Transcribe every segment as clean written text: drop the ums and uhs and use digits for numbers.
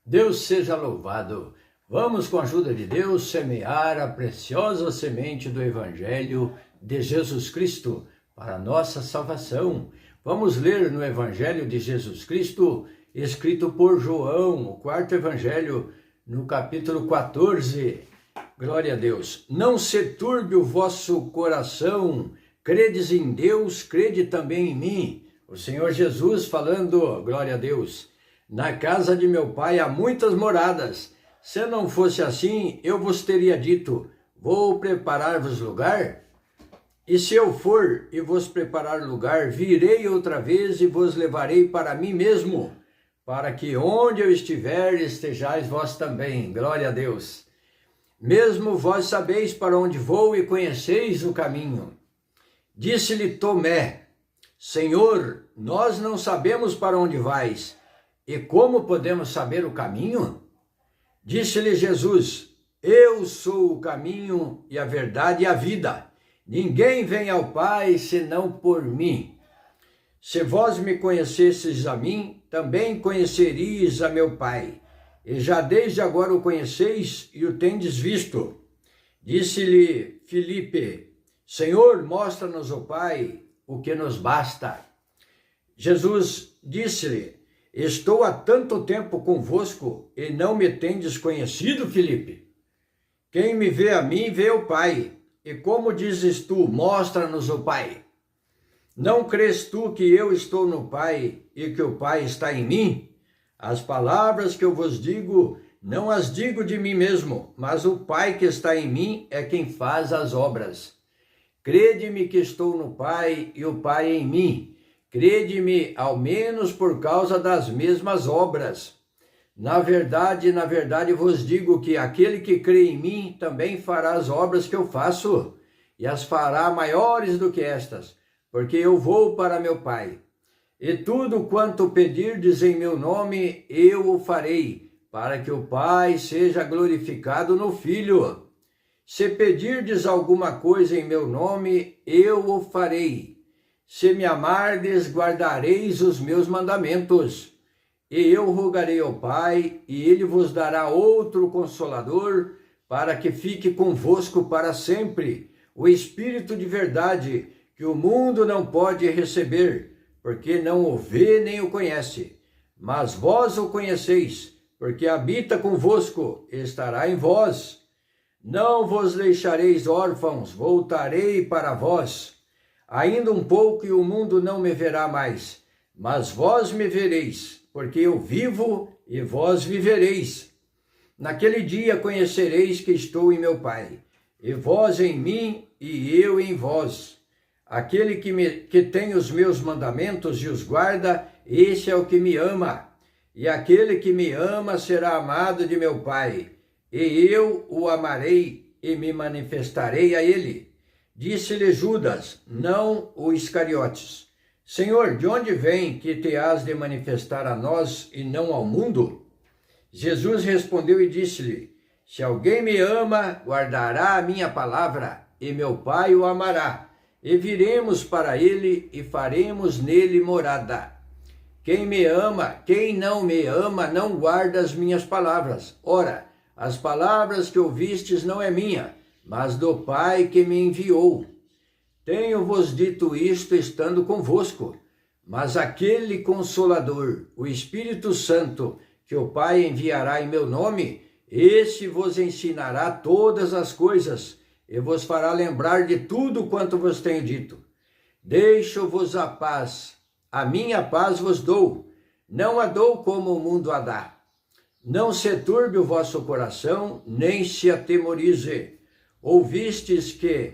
Deus seja louvado. Vamos, com a ajuda de Deus, semear a preciosa semente do Evangelho de Jesus Cristo para a nossa salvação. Vamos ler no Evangelho de Jesus Cristo, escrito por João, o quarto Evangelho, no capítulo 14. Glória a Deus. Não se turbe o vosso coração, credes em Deus, crede também em mim. O Senhor Jesus falando, glória a Deus. Na casa de meu pai há muitas moradas. Se não fosse assim, eu vos teria dito, vou preparar-vos lugar. E se eu for e vos preparar lugar, virei outra vez e vos levarei para mim mesmo, para que onde eu estiver, estejais vós também. Glória a Deus. Mesmo vós sabeis para onde vou e conheceis o caminho. Disse-lhe Tomé, Senhor, nós não sabemos para onde vais. E como podemos saber o caminho? Disse-lhe Jesus, eu sou o caminho e a verdade e a vida. Ninguém vem ao Pai senão por mim. Se vós me conhecesseis a mim, também conheceríeis a meu Pai. E já desde agora o conheceis e o tendes visto. Disse-lhe Filipe, Senhor, mostra-nos o Pai, o que nos basta. Jesus disse-lhe, estou há tanto tempo convosco e não me tendes conhecido, Filipe? Quem me vê a mim, vê o Pai. E como dizes tu, mostra-nos o Pai? Não crês tu que eu estou no Pai e que o Pai está em mim? As palavras que eu vos digo, não as digo de mim mesmo, mas o Pai que está em mim é quem faz as obras. Crede-me que estou no Pai e o Pai em mim. Crede-me, ao menos por causa das mesmas obras. Na verdade vos digo que aquele que crê em mim também fará as obras que eu faço, e as fará maiores do que estas, porque eu vou para meu Pai. E tudo quanto pedirdes em meu nome, eu o farei, para que o Pai seja glorificado no Filho. Se pedirdes alguma coisa em meu nome, eu o farei. Se me amardes, guardareis os meus mandamentos. E eu rogarei ao Pai, e ele vos dará outro Consolador, para que fique convosco para sempre, o Espírito de verdade, que o mundo não pode receber, porque não o vê nem o conhece. Mas vós o conheceis, porque habita convosco, estará em vós. Não vos deixareis órfãos, voltarei para vós. Ainda um pouco e o mundo não me verá mais, mas vós me vereis, porque eu vivo e vós vivereis. Naquele dia conhecereis que estou em meu Pai, e vós em mim e eu em vós. Aquele que tem os meus mandamentos e os guarda, esse é o que me ama. E aquele que me ama será amado de meu Pai, e eu o amarei e me manifestarei a ele. Disse-lhe Judas, não o Iscariotes, Senhor, de onde vem que te has de manifestar a nós e não ao mundo? Jesus respondeu e disse-lhe, se alguém me ama, guardará a minha palavra, e meu Pai o amará, e viremos para ele e faremos nele morada. Quem me ama, quem não me ama, não guarda as minhas palavras. Ora, as palavras que ouvistes não é minha, mas do Pai que me enviou. Tenho-vos dito isto estando convosco, mas aquele Consolador, o Espírito Santo, que o Pai enviará em meu nome, esse vos ensinará todas as coisas, e vos fará lembrar de tudo quanto vos tenho dito. Deixo-vos a paz, a minha paz vos dou, não a dou como o mundo a dá. Não se turbe o vosso coração, nem se atemorize. Ouvistes que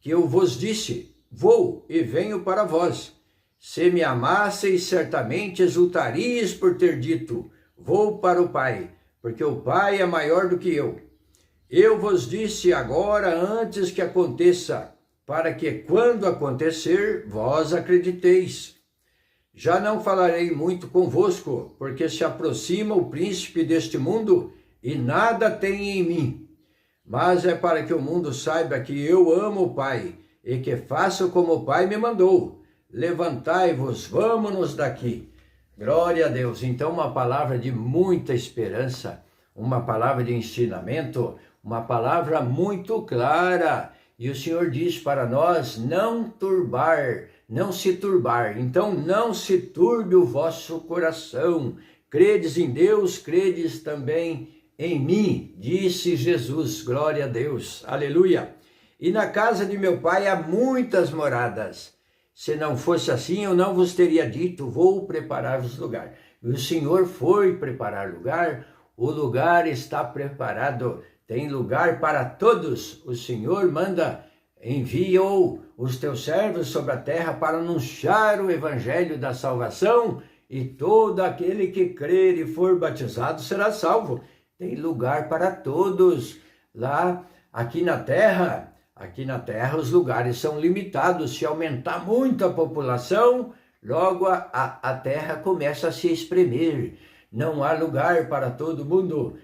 eu vos disse, vou e venho para vós. Se me amasseis, certamente exultaríeis por ter dito, vou para o Pai, porque o Pai é maior do que eu. Eu vos disse agora antes que aconteça, para que quando acontecer, vós acrediteis. Já não falarei muito convosco, porque se aproxima o príncipe deste mundo e nada tem em mim. Mas é para que o mundo saiba que eu amo o Pai e que faço como o Pai me mandou. Levantai-vos, vamo-nos daqui. Glória a Deus. Então, uma palavra de muita esperança, uma palavra de ensinamento, uma palavra muito clara. E o Senhor diz para nós não turbar, não se turbar. Então, não se turbe o vosso coração. Credes em Deus, credes também em mim, disse Jesus. Glória a Deus. Aleluia. E na casa de meu pai há muitas moradas. Se não fosse assim, eu não vos teria dito, vou preparar-vos lugar. E o Senhor foi preparar lugar, o lugar está preparado, tem lugar para todos. O Senhor enviou os teus servos sobre a terra para anunciar o evangelho da salvação, e todo aquele que crer e for batizado será salvo. Tem lugar para todos. Aqui na terra os lugares são limitados. Se aumentar muito a população, logo a terra começa a se espremer. Não há lugar para todo mundo.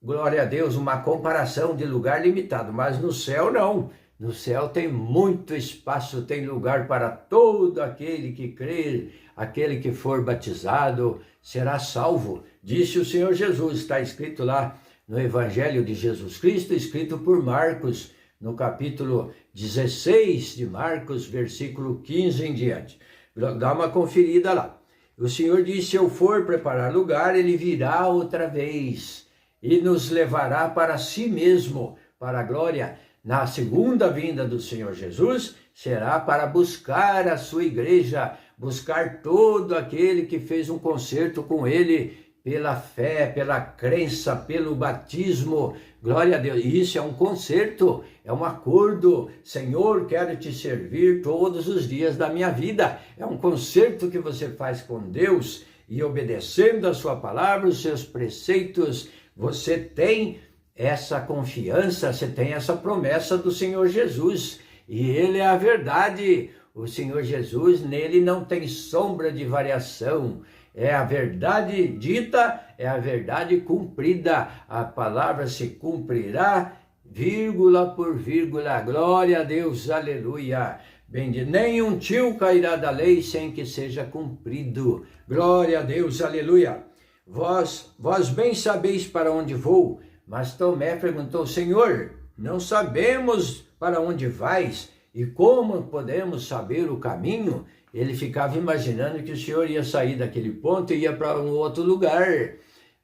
Glória a Deus, uma comparação de lugar limitado. Mas no céu não. No céu tem muito espaço, tem lugar para todo aquele que crer, aquele que for batizado será salvo. Disse o Senhor Jesus, está escrito lá no Evangelho de Jesus Cristo, escrito por Marcos, no capítulo 16 de Marcos, versículo 15 em diante. Dá uma conferida lá. O Senhor disse, se eu for preparar lugar, ele virá outra vez e nos levará para si mesmo, para a glória. Na segunda vinda do Senhor Jesus, será para buscar a sua igreja, buscar todo aquele que fez um concerto com ele, pela fé, pela crença, pelo batismo. Glória a Deus. Isso é um concerto, é um acordo. Senhor, quero te servir todos os dias da minha vida. É um concerto que você faz com Deus e obedecendo a sua palavra, os seus preceitos, você tem essa confiança, você tem essa promessa do Senhor Jesus. E ele é a verdade. O Senhor Jesus, nele não tem sombra de variação. É a verdade dita, é a verdade cumprida. A palavra se cumprirá, vírgula por vírgula. Glória a Deus, aleluia. Bendito. Nenhum tio cairá da lei sem que seja cumprido. Glória a Deus, aleluia. Vós bem sabeis para onde vou. Mas Tomé perguntou, Senhor, não sabemos para onde vais e como podemos saber o caminho? Ele ficava imaginando que o Senhor ia sair daquele ponto e ia para um outro lugar.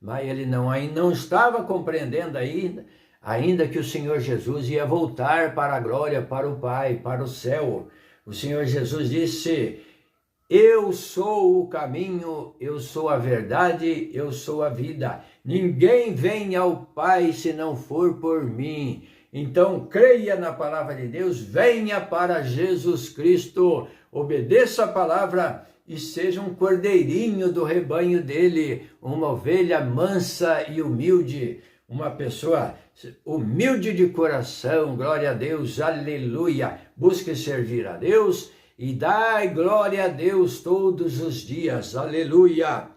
Mas ele não estava compreendendo ainda que o Senhor Jesus ia voltar para a glória, para o Pai, para o céu. O Senhor Jesus disse, eu sou o caminho, eu sou a verdade, eu sou a vida. Ninguém vem ao Pai se não for por mim. Então, creia na palavra de Deus, venha para Jesus Cristo, obedeça a palavra e seja um cordeirinho do rebanho dele, uma ovelha mansa e humilde, uma pessoa humilde de coração. Glória a Deus, aleluia. Busque servir a Deus e dai glória a Deus todos os dias, aleluia.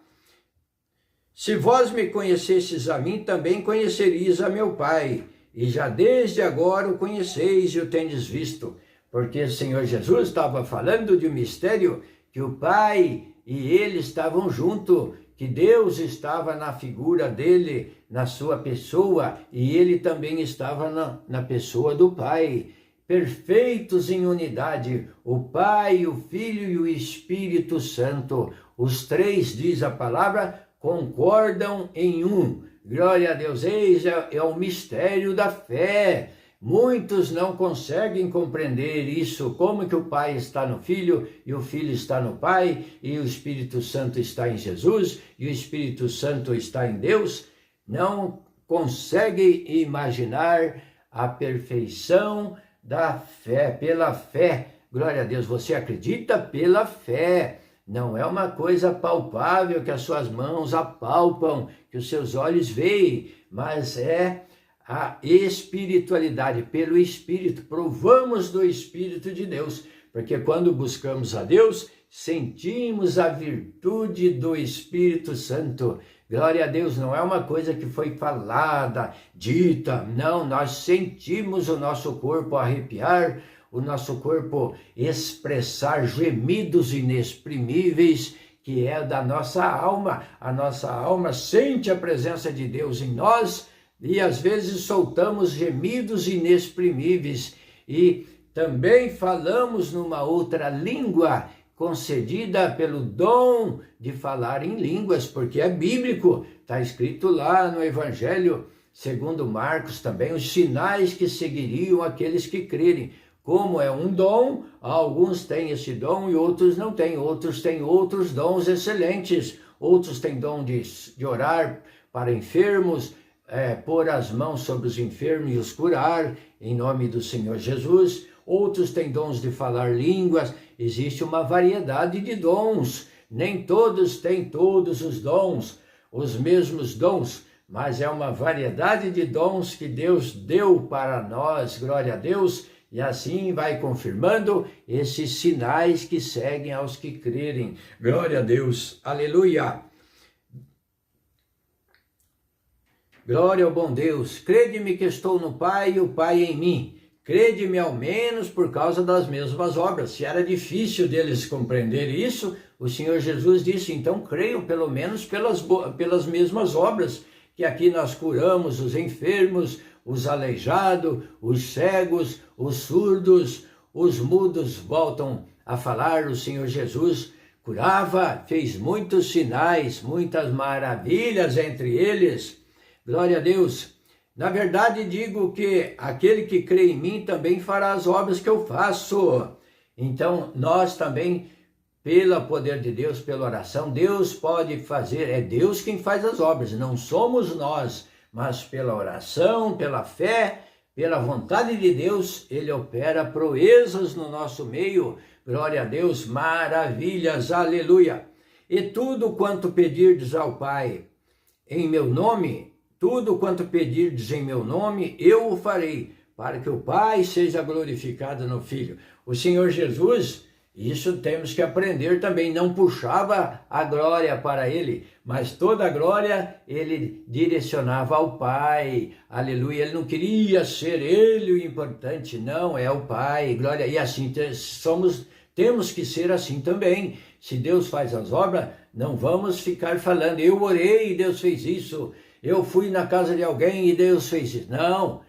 Se vós me conhecesses a mim, também conheceríeis a meu Pai, e já desde agora o conheceis e o tendes visto. Porque o Senhor Jesus estava falando de um mistério que o Pai e ele estavam juntos, que Deus estava na figura dele, na sua pessoa, e ele também estava na pessoa do Pai. Perfeitos em unidade, o Pai, o Filho e o Espírito Santo. Os três, diz a palavra, concordam em um. Glória a Deus, eis é o mistério da fé. Muitos não conseguem compreender isso, como que o Pai está no Filho, e o Filho está no Pai, e o Espírito Santo está em Jesus, e o Espírito Santo está em Deus. Não conseguem imaginar a perfeição da fé, pela fé. Glória a Deus, você acredita pela fé. Não é uma coisa palpável que as suas mãos apalpam, que os seus olhos veem, mas é a espiritualidade, pelo Espírito. Provamos do Espírito de Deus, porque quando buscamos a Deus, sentimos a virtude do Espírito Santo. Glória a Deus, não é uma coisa que foi falada, dita, não, nós sentimos o nosso corpo arrepiar, o nosso corpo expressar gemidos inexprimíveis que é da nossa alma. A nossa alma sente a presença de Deus em nós e às vezes soltamos gemidos inexprimíveis e também falamos numa outra língua concedida pelo dom de falar em línguas, porque é bíblico, está escrito lá no Evangelho segundo Marcos também, os sinais que seguiriam aqueles que crerem. Como é um dom, alguns têm esse dom e outros não têm. Outros têm outros dons excelentes. Outros têm dom de orar para enfermos, pôr as mãos sobre os enfermos e os curar, em nome do Senhor Jesus. Outros têm dons de falar línguas. Existe uma variedade de dons. Nem todos têm todos os dons, os mesmos dons, mas é uma variedade de dons que Deus deu para nós, glória a Deus, e assim vai confirmando esses sinais que seguem aos que crerem. Glória a Deus, aleluia. Glória ao bom Deus. Crede-me que estou no Pai e o Pai em mim. Crede-me ao menos por causa das mesmas obras. Se era difícil deles compreender isso, o Senhor Jesus disse, então creiam pelo menos pelas mesmas obras, que aqui nós curamos os enfermos, os aleijados, os cegos, os surdos, os mudos voltam a falar. O Senhor Jesus curava, fez muitos sinais, muitas maravilhas entre eles. Glória a Deus. Na verdade, digo que aquele que crê em mim também fará as obras que eu faço. Então, nós também, pelo poder de Deus, pela oração, Deus pode fazer, é Deus quem faz as obras, não somos nós, mas pela oração, pela fé, pela vontade de Deus, Ele opera proezas no nosso meio. Glória a Deus, maravilhas, aleluia. E tudo quanto pedirdes ao Pai em meu nome, tudo quanto pedirdes em meu nome, eu o farei, para que o Pai seja glorificado no Filho. O Senhor Jesus, isso temos que aprender também, não puxava a glória para Ele, mas toda a glória Ele direcionava ao Pai, aleluia. Ele não queria ser Ele o importante, não, é o Pai, glória. E assim temos que ser assim também. Se Deus faz as obras, não vamos ficar falando, eu orei e Deus fez isso, eu fui na casa de alguém e Deus fez isso. Não,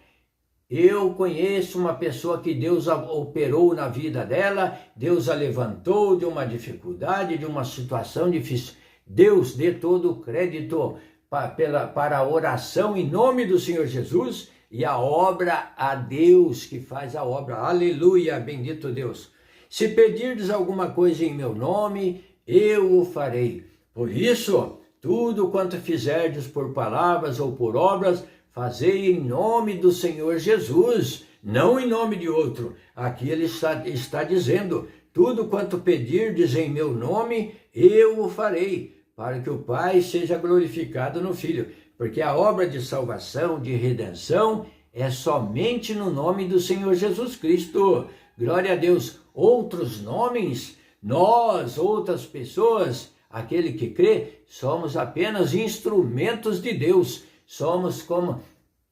eu conheço uma pessoa que Deus operou na vida dela, Deus a levantou de uma dificuldade, de uma situação difícil. Deus dê todo o crédito para a oração em nome do Senhor Jesus e a obra a Deus que faz a obra. Aleluia, bendito Deus. Se pedirdes alguma coisa em meu nome, eu o farei. Por isso, tudo quanto fizerdes por palavras ou por obras, fazei em nome do Senhor Jesus, não em nome de outro. Aqui ele está dizendo, tudo quanto pedirdes em meu nome, eu o farei, para que o Pai seja glorificado no Filho. Porque a obra de salvação, de redenção, é somente no nome do Senhor Jesus Cristo. Glória a Deus. Outros nomes, nós, outras pessoas, aquele que crê, somos apenas instrumentos de Deus. Somos como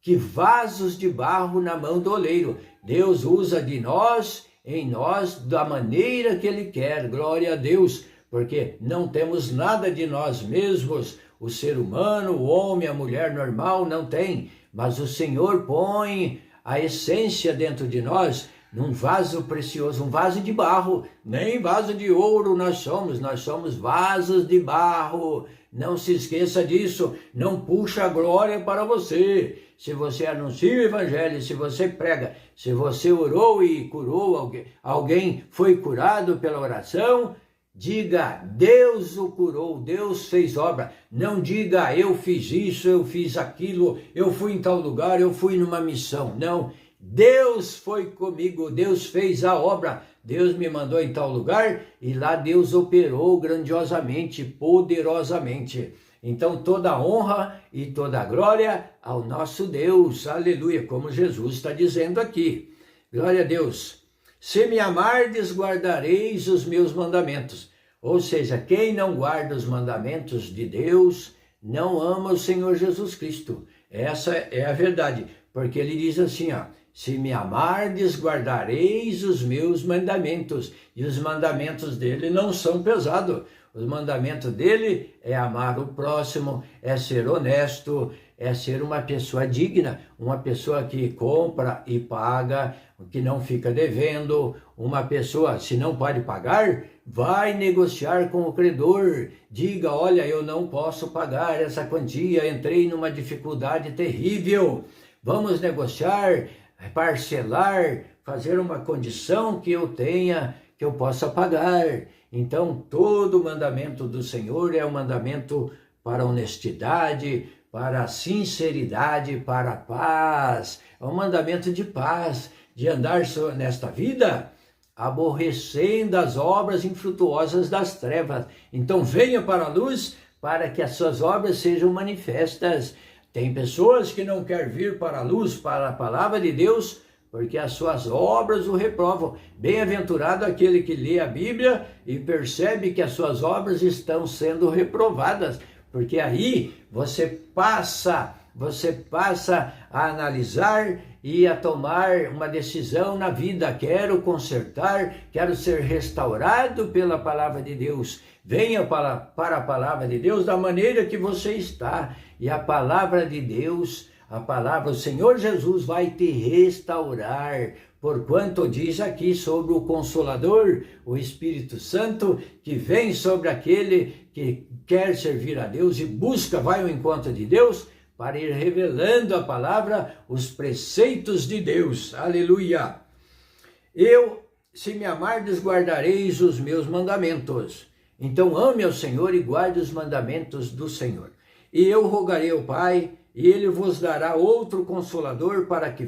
que vasos de barro na mão do oleiro. Deus usa de nós, em nós, da maneira que Ele quer. Glória a Deus, porque não temos nada de nós mesmos. O ser humano, o homem, a mulher normal não tem, mas o Senhor põe a essência dentro de nós, num vaso precioso, um vaso de barro, nem vaso de ouro nós somos vasos de barro. Não se esqueça disso, não puxa a glória para você. Se você anuncia o Evangelho, se você prega, se você orou e curou alguém foi curado pela oração, diga, Deus o curou, Deus fez obra. Não diga, eu fiz isso, eu fiz aquilo, eu fui em tal lugar, eu fui numa missão. Não, Deus foi comigo, Deus fez a obra, Deus me mandou em tal lugar e lá Deus operou grandiosamente, poderosamente. Então toda a honra e toda a glória ao nosso Deus, aleluia, como Jesus está dizendo aqui. Glória a Deus. Se me amardes, guardareis os meus mandamentos. Ou seja, quem não guarda os mandamentos de Deus, não ama o Senhor Jesus Cristo. Essa é a verdade, porque ele diz assim, ó, se me amardes, guardareis os meus mandamentos. E os mandamentos dele não são pesados. Os mandamentos dele é amar o próximo, é ser honesto, é ser uma pessoa digna, uma pessoa que compra e paga, que não fica devendo, uma pessoa, se não pode pagar, vai negociar com o credor, diga, olha, eu não posso pagar essa quantia, entrei numa dificuldade terrível, vamos negociar, parcelar, fazer uma condição que eu tenha, que eu possa pagar. Então, todo mandamento do Senhor é um mandamento para a honestidade, para a sinceridade, para a paz. É um mandamento de paz, de andar nesta vida aborrecendo as obras infrutuosas das trevas. Então, venha para a luz para que as suas obras sejam manifestas. Tem pessoas que não querem vir para a luz, para a palavra de Deus, porque as suas obras o reprovam. Bem-aventurado aquele que lê a Bíblia e percebe que as suas obras estão sendo reprovadas, porque aí você passa a analisar e a tomar uma decisão na vida. Quero consertar, quero ser restaurado pela palavra de Deus. Venha para a palavra de Deus da maneira que você está, e a palavra de Deus, o Senhor Jesus vai te restaurar, porquanto diz aqui sobre o Consolador, o Espírito Santo, que vem sobre aquele que quer servir a Deus e vai ao encontro de Deus, para ir revelando a palavra, os preceitos de Deus. Aleluia! Se me amardes, guardareis os meus mandamentos. Então ame ao Senhor e guarde os mandamentos do Senhor. E eu rogarei ao Pai, e ele vos dará outro Consolador para que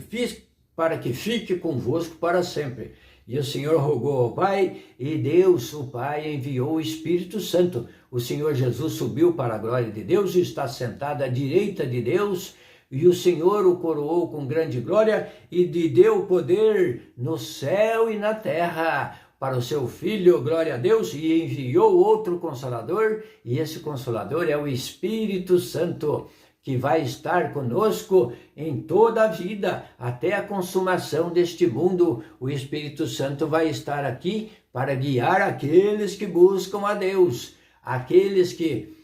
fique convosco para sempre. E o Senhor rogou ao Pai, e Deus, o Pai, enviou o Espírito Santo. O Senhor Jesus subiu para a glória de Deus e está sentado à direita de Deus, e o Senhor o coroou com grande glória e lhe deu poder no céu e na terra para o seu Filho, glória a Deus, e enviou outro Consolador, e esse Consolador é o Espírito Santo, que vai estar conosco em toda a vida, até a consumação deste mundo. O Espírito Santo vai estar aqui para guiar aqueles que buscam a Deus, aqueles que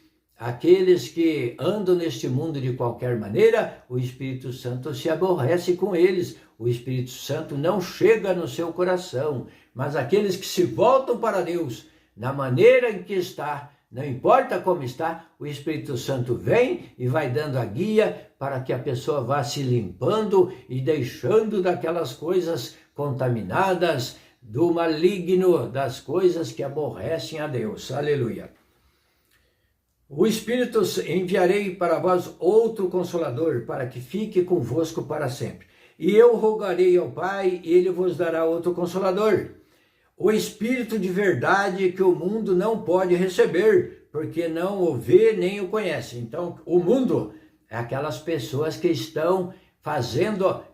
andam neste mundo de qualquer maneira. O Espírito Santo se aborrece com eles, o Espírito Santo não chega no seu coração, mas aqueles que se voltam para Deus, na maneira em que está, não importa como está, o Espírito Santo vem e vai dando a guia para que a pessoa vá se limpando e deixando daquelas coisas contaminadas, do maligno, das coisas que aborrecem a Deus. Aleluia. O Espírito enviarei para vós outro Consolador, para que fique convosco para sempre. E eu rogarei ao Pai, e ele vos dará outro Consolador, o Espírito de verdade, que o mundo não pode receber, porque não o vê nem o conhece. Então, o mundo é aquelas pessoas que estão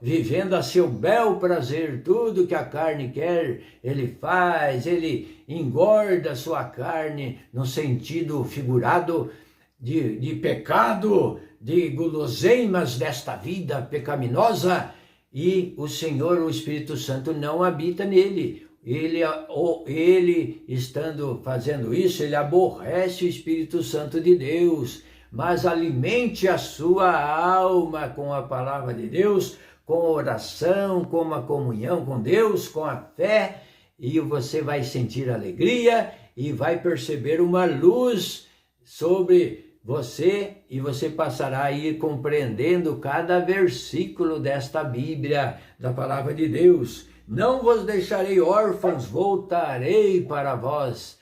vivendo a seu bel prazer, tudo que a carne quer, ele faz, ele engorda a sua carne no sentido figurado de pecado, de guloseimas desta vida pecaminosa, e o Senhor, o Espírito Santo, não habita nele. Ele estando fazendo isso, ele aborrece o Espírito Santo de Deus, mas alimente a sua alma com a palavra de Deus, com a oração, com a comunhão com Deus, com a fé, e você vai sentir alegria e vai perceber uma luz sobre você, e você passará a ir compreendendo cada versículo desta Bíblia, da palavra de Deus. Não vos deixarei órfãos, voltarei para vós.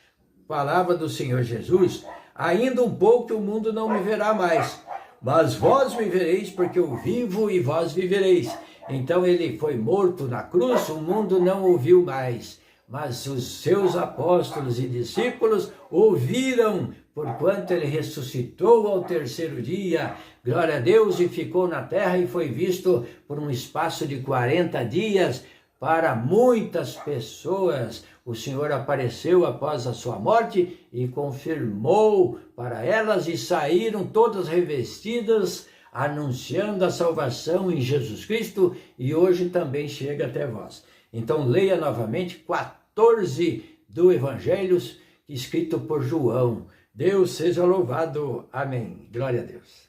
Palavra do Senhor Jesus. Ainda um pouco o mundo não me verá mais, mas vós me vereis, porque eu vivo e vós vivereis. Então ele foi morto na cruz, o mundo não o viu mais, mas os seus apóstolos e discípulos ouviram, porquanto ele ressuscitou ao terceiro dia, glória a Deus, e ficou na terra e foi visto por um espaço de 40 dias, para muitas pessoas. O Senhor apareceu após a sua morte e confirmou para elas, e saíram todas revestidas, anunciando a salvação em Jesus Cristo, e hoje também chega até vós. Então leia novamente 14 do Evangelho, escrito por João. Deus seja louvado. Amém. Glória a Deus.